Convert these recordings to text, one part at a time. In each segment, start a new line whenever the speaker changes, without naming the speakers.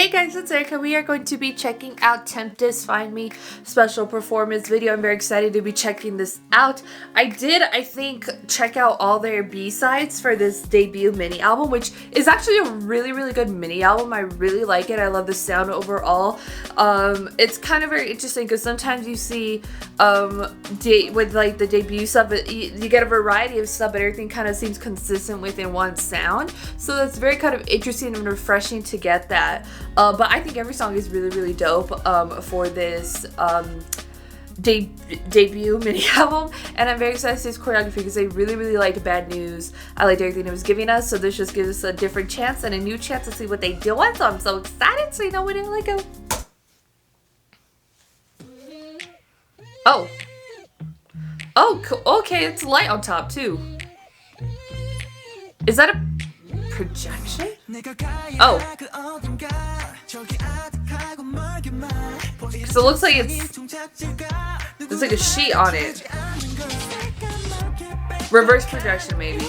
Hey guys, it's Erika. We are going to be checking out Tempest Find Me special performance video. I'm very excited to be checking this out. I think, check out all their B-sides for this debut mini album, which is actually a really good mini album. I really like it. I love the sound overall. It's kind of very interesting because sometimes you see with like the debut stuff, you get a variety of stuff, but everything kind of seems consistent within one sound. So that's very kind of interesting and refreshing to get that. But I think every song is really dope for this debut mini album, and I'm very excited to see this choreography because I really liked Bad News. I liked everything it was giving us, so this just gives us a different chance and a new chance to see what they do on. So I'm so excited, so you know we didn't let go. Oh, cool. Okay, it's light on top too. Is that a projection? Oh. So it looks like there's like a sheet on it. Reverse projection maybe.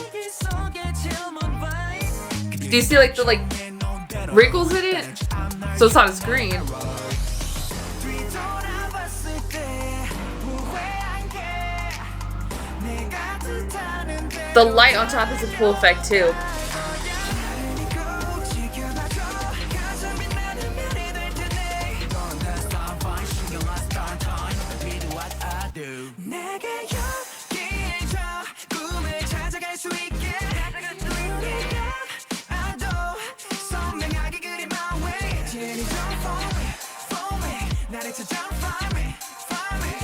Do you see like the wrinkles in it? So it's on a screen. The light on top is a cool effect too.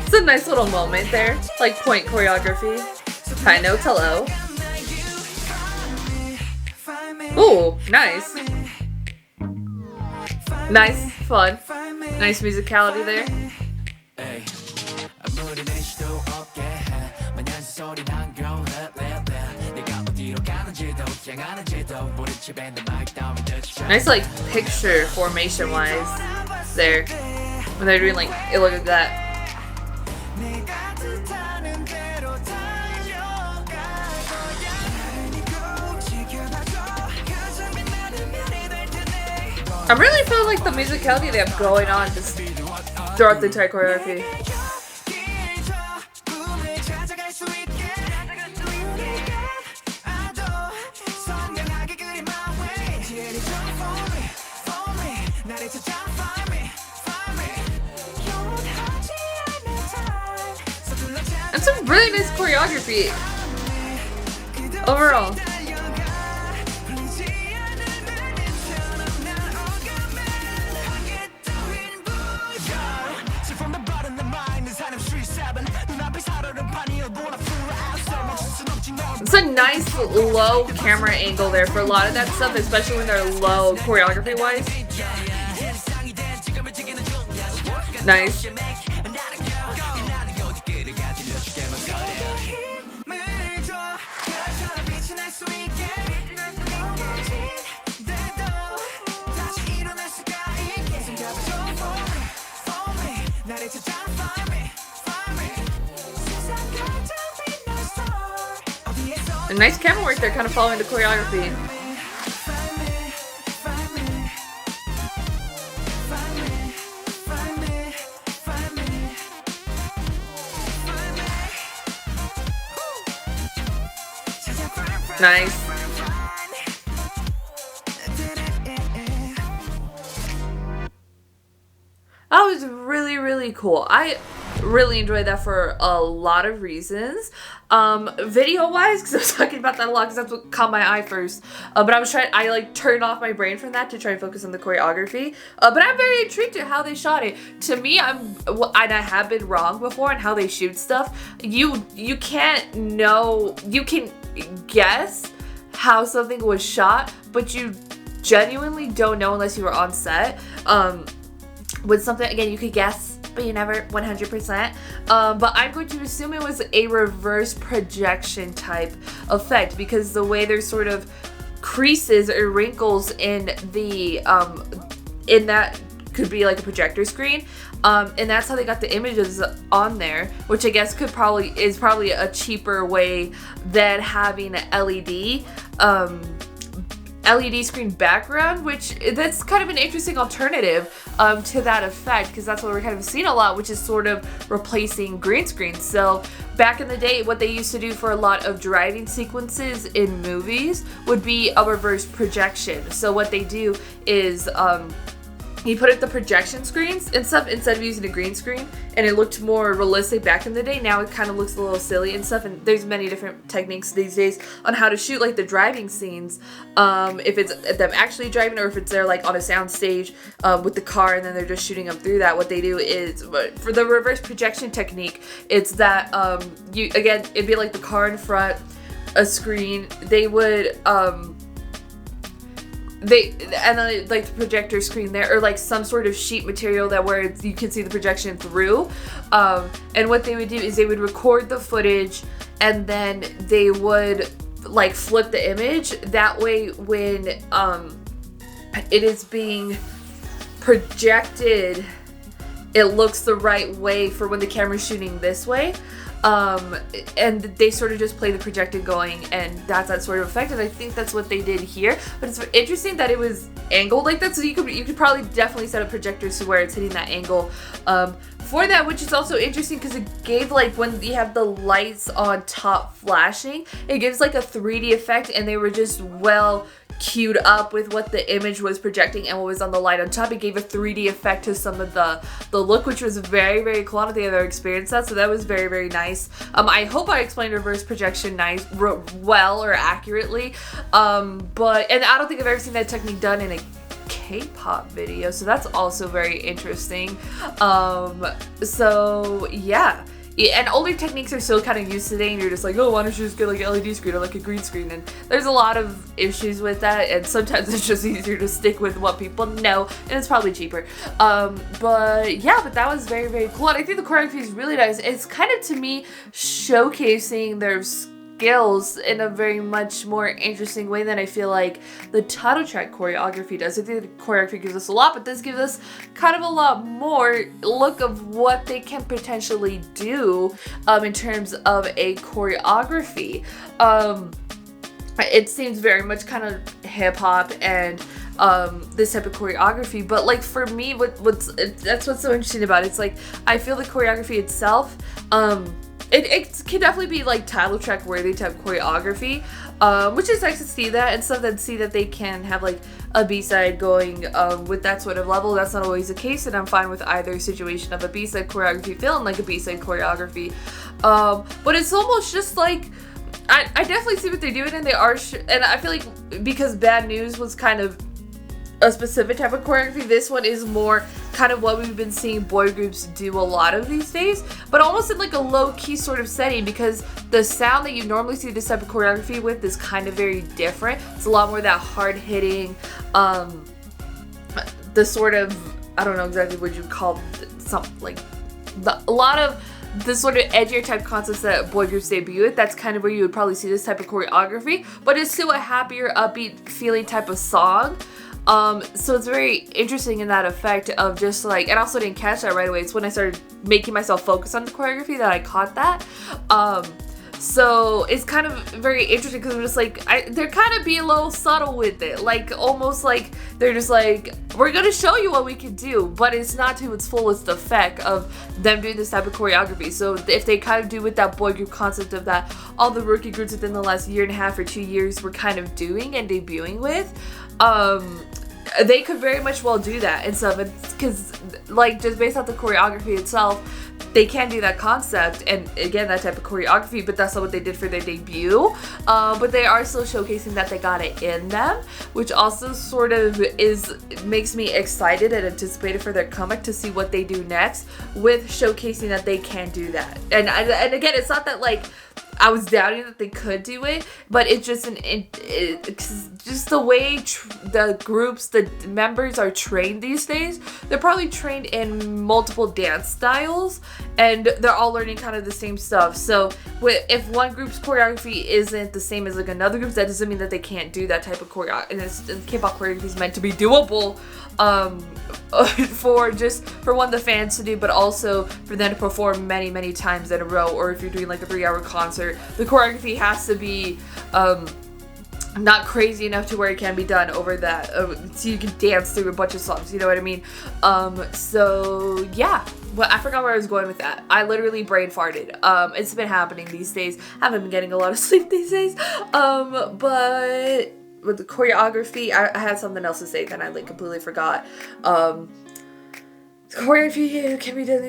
It's a nice little moment there, like point choreography. High notes, hello. Ooh, nice. Nice, fun. Nice musicality there. Nice like picture formation wise there. When they're doing like, it look like that. I'm really feeling like the musicality they have going on just throughout the entire choreography. And some really nice choreography overall. It's a nice low camera angle there for a lot of that stuff, especially when they're low choreography wise. Nice. A nice camera work there, kind of following the choreography. Nice. That was really cool. I really enjoyed that for a lot of reasons. Video wise, because I was talking about that a lot because that's what caught my eye first. But I turned off my brain from that to try and focus on the choreography. But I'm very intrigued at how they shot it. To me, and I have been wrong before on how they shoot stuff. You can't know, you can guess how something was shot, but you genuinely don't know unless you were on set. With something, again, you could guess, but you never 100%. But I'm going to assume it was a reverse projection type effect because the way there's sort of creases or wrinkles in the in that could be like a projector screen. And that's how they got the images on there, which I guess is probably a cheaper way than having an LED LED screen background, which that's kind of an interesting alternative to that effect, because that's what we're kind of seeing a lot, which is sort of replacing green screen. So back in the day, what they used to do for a lot of driving sequences in movies would be a reverse projection. So what they do is you put up the projection screens and stuff instead of using a green screen, and it looked more realistic back in the day. Now it kind of looks a little silly and stuff, and there's many different techniques these days on how to shoot like the driving scenes, if it's them actually driving or if it's they're like on a sound stage with the car and then they're just shooting them through that. What they do is, for the reverse projection technique, it's that again, it'd be like the car in front, a screen, they would and then like the projector screen there, or like some sort of sheet material that where you can see the projection through, and what they would do is they would record the footage and then they would like flip the image. That way when it is being projected, it looks the right way for when the camera's shooting this way. And they sort of just play the projected going, and that's that sort of effect, and I think that's what they did here. But it's interesting that it was angled like that, so you could probably definitely set up projectors to where it's hitting that angle for that, which is also interesting because it gave, like, when you have the lights on top flashing, it gives like a 3D effect, and they were just well queued up with what the image was projecting and what was on the light on top. It gave a 3D effect to some of the look, which was very, very cool. I don't think I've ever experienced that, so that was very, very nice. I hope I explained reverse projection well or accurately, but I don't think I've ever seen that technique done in a K-pop video, so that's also very interesting. So yeah. And older techniques are still kind of used today, and you're just like, oh, why don't you just get like an LED screen or like a green screen? And there's a lot of issues with that, and sometimes it's just easier to stick with what people know, and it's probably cheaper. But yeah, but that was very, very cool, and I think the choreography is really nice. It's kind of, to me, showcasing their skills in a very much more interesting way than I feel like the title track choreography does. I think the choreography gives us a lot, but this gives us kind of a lot more look of what they can potentially do in terms of a choreography. It seems very much kind of hip-hop and this type of choreography, but like for me, that's what's so interesting about it. It's like I feel the choreography itself, it can definitely be like title track worthy type choreography, which is nice to see that, and stuff that see that they can have like a B-side going with that sort of level. That's not always the case, and I'm fine with either situation of a B-side choreography feeling like a B-side choreography. But it's almost just like I definitely see what they're doing, and they are and I feel like because Bad News was kind of a specific type of choreography, this one is more kind of what we've been seeing boy groups do a lot of these days, but almost in like a low-key sort of setting, because the sound that you normally see this type of choreography with is kind of very different. It's a lot more that hard-hitting, the sort of, I don't know exactly what you call something like a lot of the sort of edgier type concepts that boy groups debut with. That's kind of where you would probably see this type of choreography, but it's still a happier, upbeat feeling type of song. So it's very interesting in that effect of just like, and I also didn't catch that right away. It's when I started making myself focus on the choreography that I caught that. So it's kind of very interesting because I'm just like, they're kind of being a little subtle with it. Like almost like they're just like, we're going to show you what we can do, but it's not to its fullest effect of them doing this type of choreography. So if they kind of do with that boy group concept of that all the rookie groups within the last year and a half or 2 years were kind of doing and debuting with, they could very much well do that and stuff, because like just based off the choreography itself, they can do that concept and again that type of choreography, but that's not what they did for their debut. But they are still showcasing that they got it in them, which also sort of makes me excited and anticipated for their comeback to see what they do next with showcasing that they can do that. And again, it's not that like I was doubting that they could do it, but it's just just the way the groups, the members are trained these days. They're probably trained in multiple dance styles, and they're all learning kind of the same stuff. So if one group's choreography isn't the same as like another group's, that doesn't mean that they can't do that type of choreography. And K-pop choreography is meant to be doable for one, the fans to do, but also for them to perform many, many times in a row. Or if you're doing like a 3-hour concert, the choreography has to be not crazy enough to where it can be done over that, so you can dance through a bunch of songs, you know what I mean? So yeah, well, I forgot where I was going with that. I literally brain farted. It's been happening these days. I haven't been getting a lot of sleep these days, but with the choreography, I had something else to say, then I like completely forgot. Choreography can be done,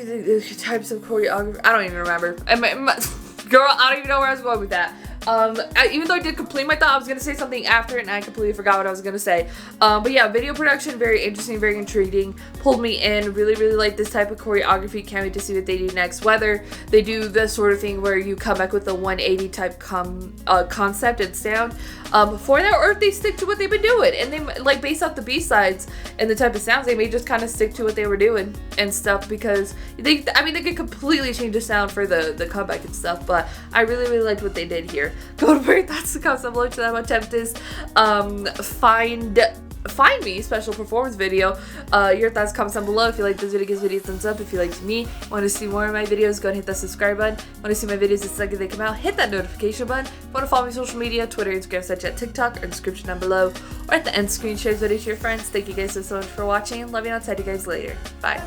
types of choreography, I don't even remember. Girl, I don't even know where I was going with that. Even though I did complete my thought, I was going to say something after it and I completely forgot what I was going to say. But yeah, video production, very interesting, very intriguing, pulled me in, really like this type of choreography, can't wait to see what they do next, whether they do the sort of thing where you come back with a 180 type concept and sound for that, or if they stick to what they've been doing, and they, like, based off the B-sides and the type of sounds, they may just kind of stick to what they were doing and stuff, because they could completely change the sound for the comeback and stuff, but I really liked what they did here. Go to your thoughts in the comments below to that about Tempest. Find me special performance video. Your thoughts, comments down below. If you like this video, give this video a thumbs up. If you liked me, want to see more of my videos, go and hit that subscribe button. Want to see my videos the second they come out, hit that notification button. If you want to follow me on social media, Twitter, Instagram, Snapchat, TikTok, or in the description down below, or at the end screen, share this video to your friends. Thank you guys so much for watching. Love you, and I'll talk to you guys later. Bye.